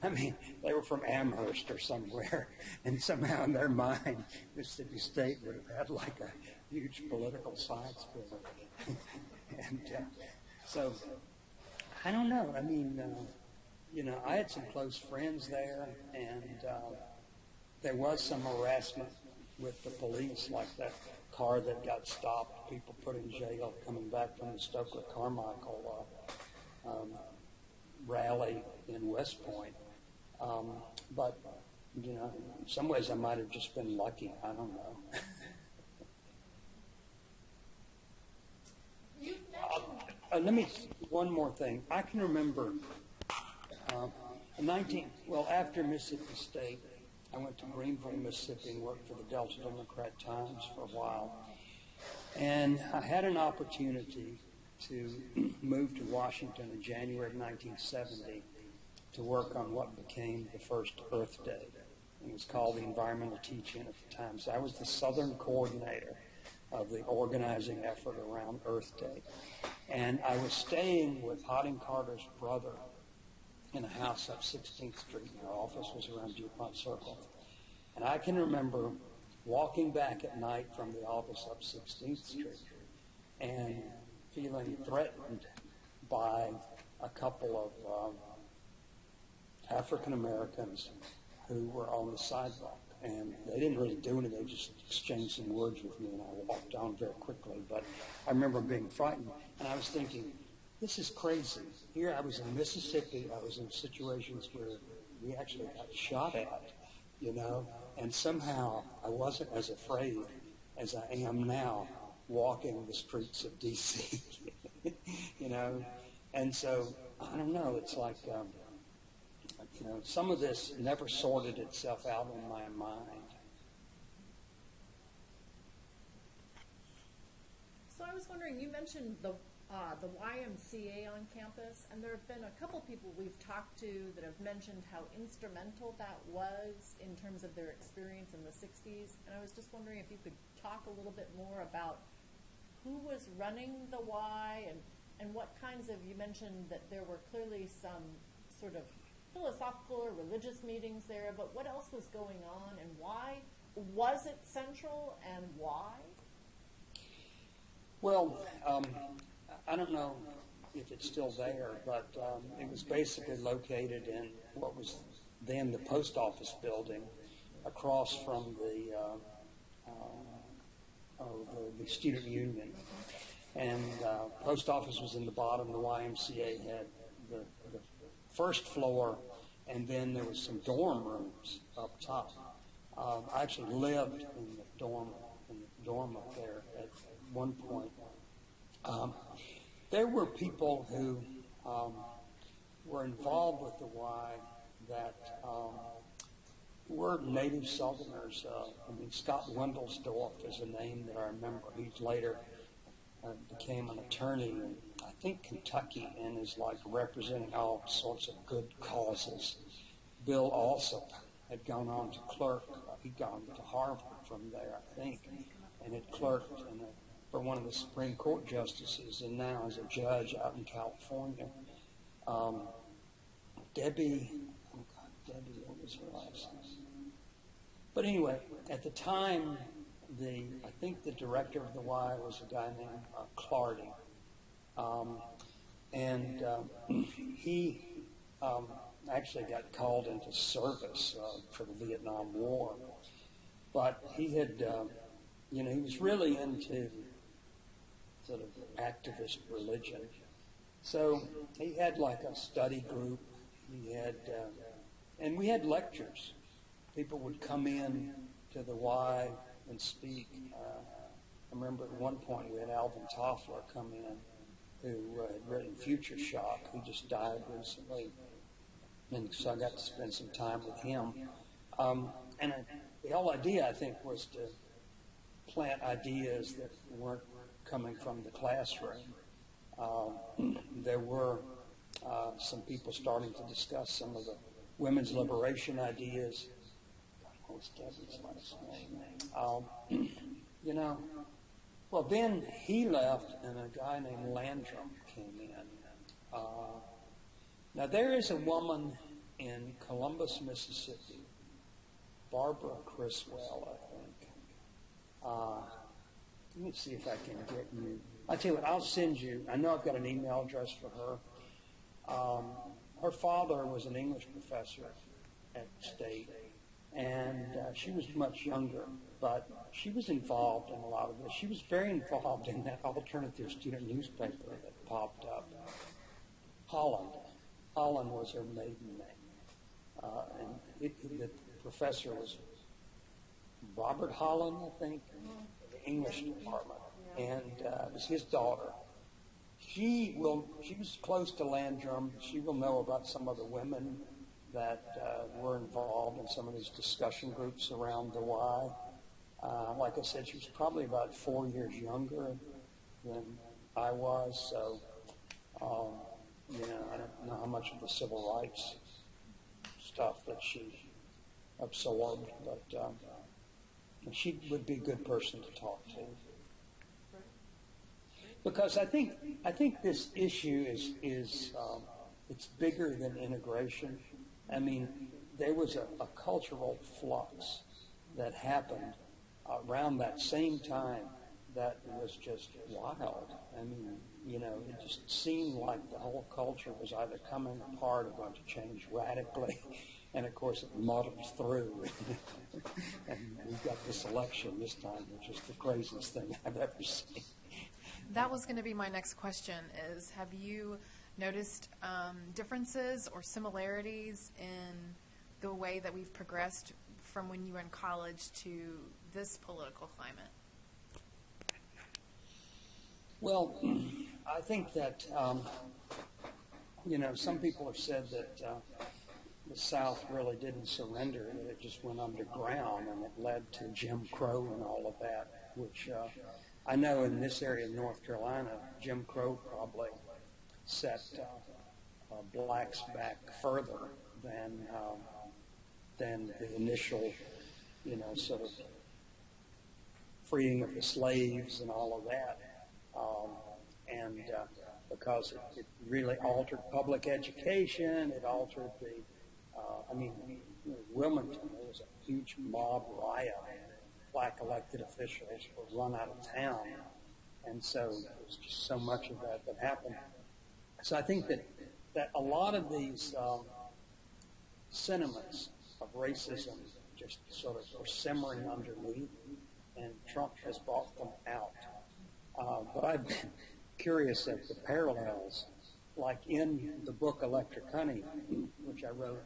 I mean, they were from Amherst or somewhere, and somehow in their mind, Mississippi State would have had like a huge political science building. And so, I don't know. I mean, I had some close friends there, and there was some harassment with the police, like that car that got stopped, people put in jail coming back from the Stokely Carmichael rally in West Point. But, in some ways I might have just been lucky. I don't know. You've mentioned One more thing. I can remember after Mississippi State, I went to Greenville, Mississippi, and worked for the Delta Democrat Times for a while. And I had an opportunity to move to Washington in January of 1970 to work on what became the first Earth Day. It was called the Environmental Teach-In at the time. So I was the Southern coordinator of the organizing effort around Earth Day. And I was staying with Harding Carter's brother in a house up 16th Street. Our office was around DuPont Circle. And I can remember walking back at night from the office up 16th Street and feeling threatened by a couple of African Americans who were on the sidewalk. And they didn't really do anything, they just exchanged some words with me, and I walked down very quickly. But I remember being frightened, and I was thinking, this is crazy. Here I was in Mississippi, I was in situations where we actually got shot at, and somehow I wasn't as afraid as I am now walking the streets of D.C., And so, I don't know, it's like, some of this never sorted itself out in my mind. So I was wondering, you mentioned the YMCA on campus, and there have been a couple people we've talked to that have mentioned how instrumental that was in terms of their experience in the 60s. And I was just wondering if you could talk a little bit more about who was running the Y and what kinds of, you mentioned that there were clearly some sort of philosophical or religious meetings there, but what else was going on, and why was it central, and why? Well, I don't know if it's still there, but it was basically located in what was then the post office building across from the student union. And post office was in the bottom. The YMCA had the first floor, and then there was some dorm rooms up top. I actually lived in the dorm up there at one point. There were people who were involved with the Y that were native Southerners. Scott Wendelsdorf is a name that I remember. He's later became an attorney in, I think, Kentucky, and is representing all sorts of good causes. Bill Alsop had gone on to clerk. He'd gone to Harvard from there, I think, and had clerked for one of the Supreme Court justices, and now is a judge out in California. Debbie, what was her last name? But anyway, at the time I think the director of the Y was a guy named Clardy. And he actually got called into service for the Vietnam War. But he had, he was really into sort of activist religion. So he had like a study group. He had, and we had lectures. People would come in to the Y and speak. I remember at one point we had Alvin Toffler come in, who had written Future Shock, who just died recently. And so I got to spend some time with him. The whole idea, I think, was to plant ideas that weren't coming from the classroom. There were some people starting to discuss some of the women's liberation ideas. What was Debbie's last name? Well, then he left, and a guy named Landrum came in. Now, there is a woman in Columbus, Mississippi, Barbara Criswell, I think. Let me see if I can get you. I'll tell you what, I'll send you. I know I've got an email address for her. Her father was an English professor at State, and she was much younger, but she was involved in a lot of this. She was very involved in that alternative student newspaper that popped up. Holland. Holland was her maiden name. And the professor was Robert Holland, I think, in the English department. And it was his daughter. She was close to Landrum. She will know about some of the women that were involved in some of these discussion groups around the Y. Like I said, she was probably about 4 years younger than I was, so I don't know how much of the civil rights stuff that she absorbed, but she would be a good person to talk to. Because I think this issue is it's bigger than integration. I mean, there was a cultural flux that happened around that same time that was just wild. I mean, it just seemed like the whole culture was either coming apart or going to change radically. And of course, it muddled through. And we've got this election this time, which is the craziest thing I've ever seen. That was going to be my next question is, have you noticed differences or similarities in the way that we've progressed from when you were in college to this political climate? Well, I think that, some people have said that the South really didn't surrender, and it just went underground, and it led to Jim Crow and all of that, which I know in this area of North Carolina, Jim Crow probably set blacks back further than the initial, sort of freeing of the slaves and all of that. Because it really altered public education, it altered Wilmington, there was a huge mob riot. Black elected officials were run out of town. And so there was just so much of that happened. So I think that a lot of these sentiments of racism just sort of were simmering underneath, and Trump has brought them out. But I've been curious at the parallels, like in the book Electric Honey, which I wrote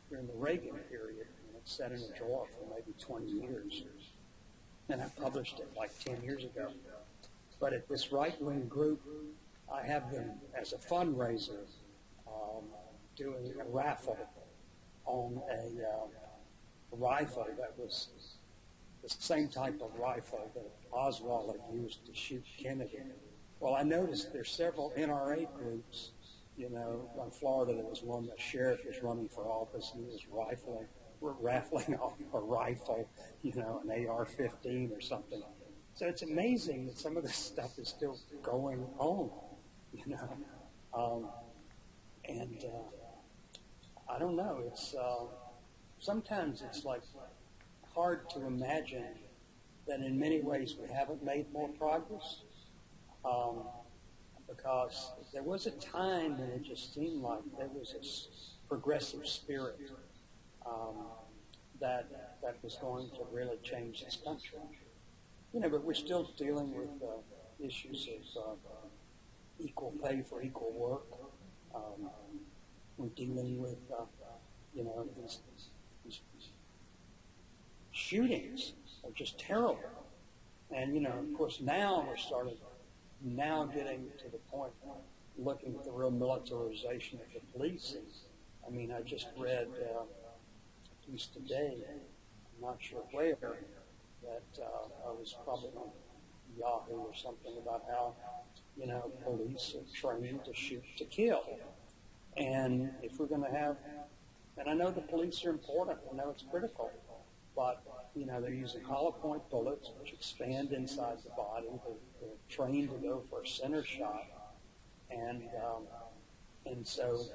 during the Reagan period, and it's set in a drawer for maybe 20 years. And I published it like 10 years ago. But at this right-wing group, I have them as a fundraiser doing a raffle on a rifle that was the same type of rifle that Oswald had used to shoot Kennedy. Well, I noticed there's several NRA groups, in Florida there was one, the sheriff was running for office, and he was raffling off a rifle, an AR-15 or something. So it's amazing that some of this stuff is still going on, I don't know, it's, sometimes it's like hard to imagine that in many ways we haven't made more progress. Because there was a time when it just seemed like there was this progressive spirit that was going to really change this country. But we're still dealing with issues of equal pay for equal work. We're dealing with, these shootings are just terrible. And, of course, now we're now getting to the point looking at the real militarization of the police. I mean, I just read, at least today, I'm not sure where, that I was probably on Yahoo or something about how, police are trained to shoot to kill. And if we're going to have, and I know the police are important, I know it's critical, but, they're using hollow point bullets, which expand inside the body. They're trained to go for a center shot. And so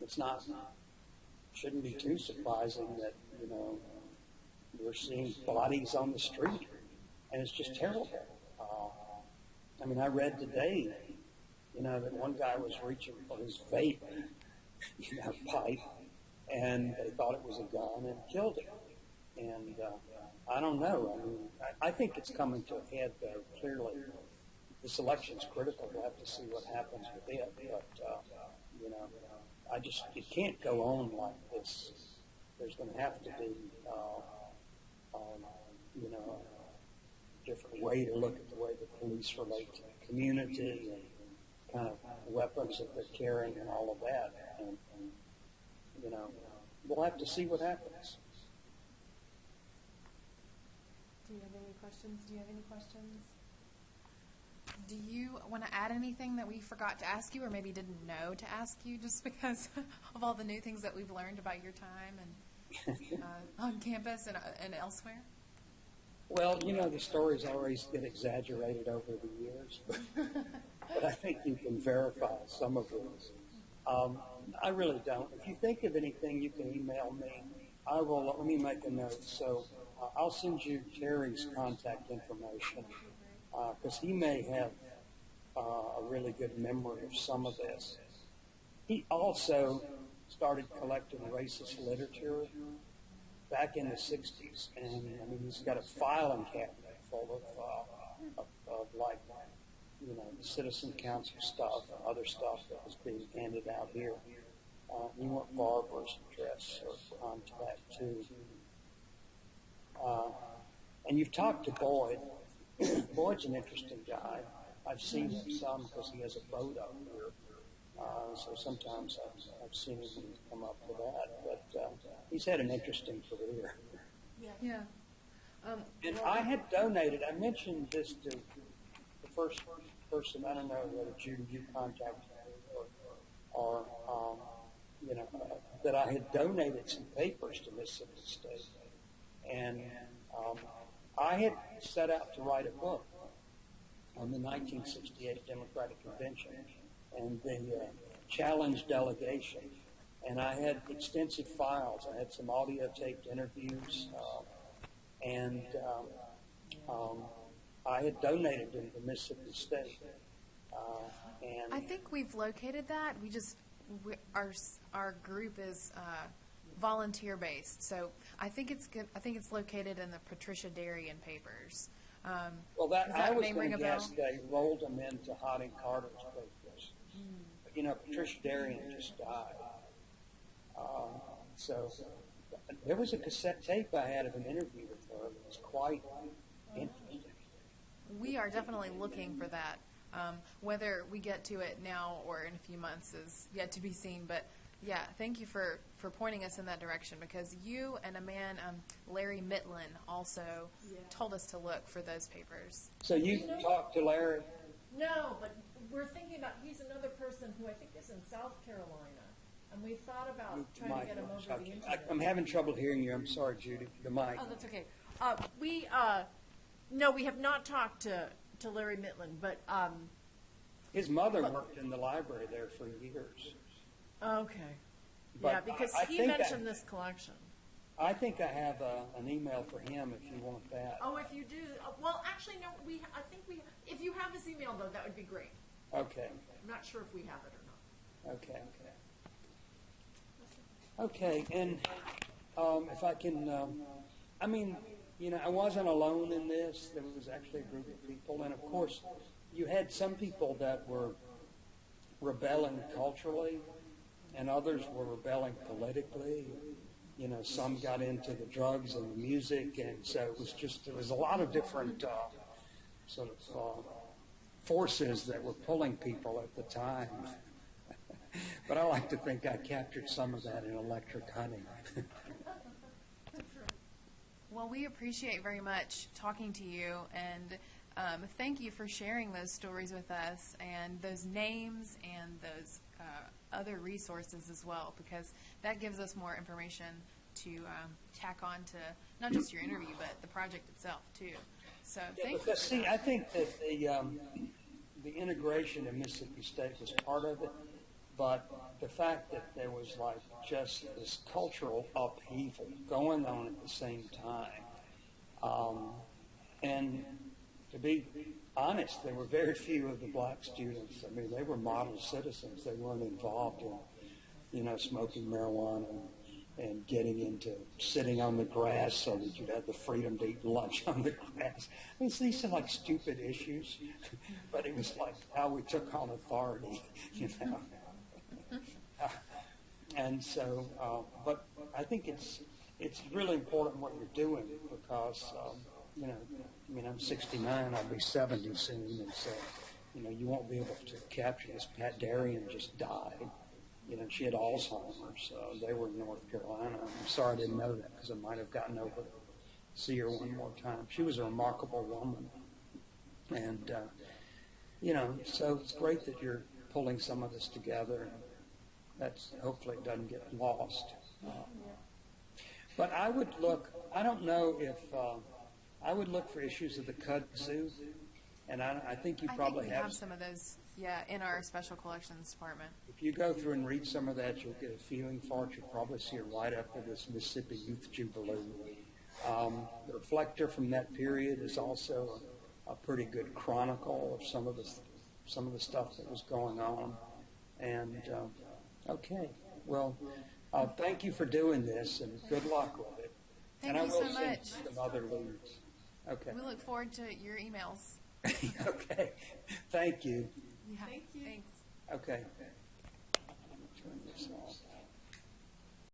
it's shouldn't be too surprising that, we're seeing bodies on the street. And it's just terrible. I read today, that one guy was reaching for his vape, pipe, and they thought it was a gun and killed him. And I don't know. I think it's coming to a head, though, clearly. This election's critical. We'll have to see what happens with it. But, it can't go on like this. There's going to have to be, a different way to look at the way the police relate to the community and kind of weapons that they're carrying and all of that. And we'll have to see what happens. Do you have any questions? Do you want to add anything that we forgot to ask you or maybe didn't know to ask you just because of all the new things that we've learned about your time and on campus and elsewhere? Well, the stories always get exaggerated over the years, but I think you can verify some of those. I really don't. If you think of anything, you can email me. Let me make a note. So I'll send you Terry's contact information because he may have a really good memory of some of this. He also started collecting racist literature back in the 60s, and he's got a filing cabinet full of like, the Citizen Council stuff and other stuff that was being handed out here. You want Barbara's address or contact too. And you've talked to Boyd. Boyd's an interesting guy. I've seen him some because he has a boat up here. So sometimes I've seen him come up for that. But he's had an interesting career. Yeah. And I had donated, I mentioned this to the first person, I don't know whether Judy you contacted or that I had donated some papers to Mississippi State. And I had set out to write a book on the 1968 Democratic Convention and the challenge delegation. And I had extensive files. I had some audio taped interviews, and I had donated them to Mississippi State. And I think we've located that. Our group is volunteer based, so I think it's good. I think it's located in the Patricia Darien papers. Well, does I was name going ring to a guess bell? they rolled them into Harding Carter's papers. But, Patricia Darien just died. So there was a cassette tape I had of an interview with her. It was quite interesting. We are definitely looking for that. Whether we get to it now or in a few months is yet to be seen. But yeah, thank you for pointing us in that direction, because you and a man, Larry Mitlin, also told us to look for those papers. So you talked to Larry? No, but we're thinking about, he's another person who I think is in South Carolina, and we thought about trying to get him over the internet. I'm having trouble hearing you. I'm sorry, Judy. The mic. Oh, that's okay. No, we have not talked to Larry Mitlin, but, His mother worked in the library there for years. okay. But Yeah, because I he think mentioned this collection. I think I have an email for him if you want that. Oh, if you do, well, actually, no, I think if you have his email though, that would be great. Okay, I'm not sure if we have it or not. okay. Okay, and if I can, I mean, you know, I wasn't alone in this. There was actually a group of people, and of course, you had some people that were rebelling culturally, and others were rebelling politically. You know, some got into the drugs and the music, and so it was just, there was a lot of different sort of forces that were pulling people at the time. But I like to think I captured some of that in Electric Honey. Well, we appreciate very much talking to you, and thank you for sharing those stories with us and those names and those other resources as well, because that gives us more information to tack on to not just your interview, but the project itself, too. So thank you. Because, see, I think that the integration in Mississippi State was part of it, but the fact that there was like just this cultural upheaval going on at the same time, and to be honest, there were very few of the black students. I mean, they were model citizens. They weren't involved in, you know, smoking marijuana and getting into sitting on the grass so that you'd have the freedom to eat lunch on the grass. I mean, these are like stupid issues, but it was like how we took on authority, you know. And so, but I think it's really important what you're doing because, you know, I mean, I'm 69, I'll be 70 soon, and so, you know, you won't be able to capture this. Pat Darien just died. You know, she had Alzheimer's. They were in North Carolina. I'm sorry I didn't know that because I might have gotten over to see her one more time. She was a remarkable woman. And, you know, so it's great that you're pulling some of this together. And that's, hopefully it doesn't get lost. But I would look, I don't know if, I would look for issues of the kudzu. And I think you probably I think we have some of those, yeah, in our special collections department. If you go through and read some of that, you'll get a feeling for it. You'll probably see it right up with this Mississippi Youth Jubilee. The reflector from that period is also a pretty good chronicle of some of the stuff that was going on. And okay, well, thank you for doing this, and good luck with it. Thank and you I will so send much. some other leads. Okay. We look forward to your emails. Okay. Thank you. Yeah, Thank you. Thanks. Okay. Turn this off.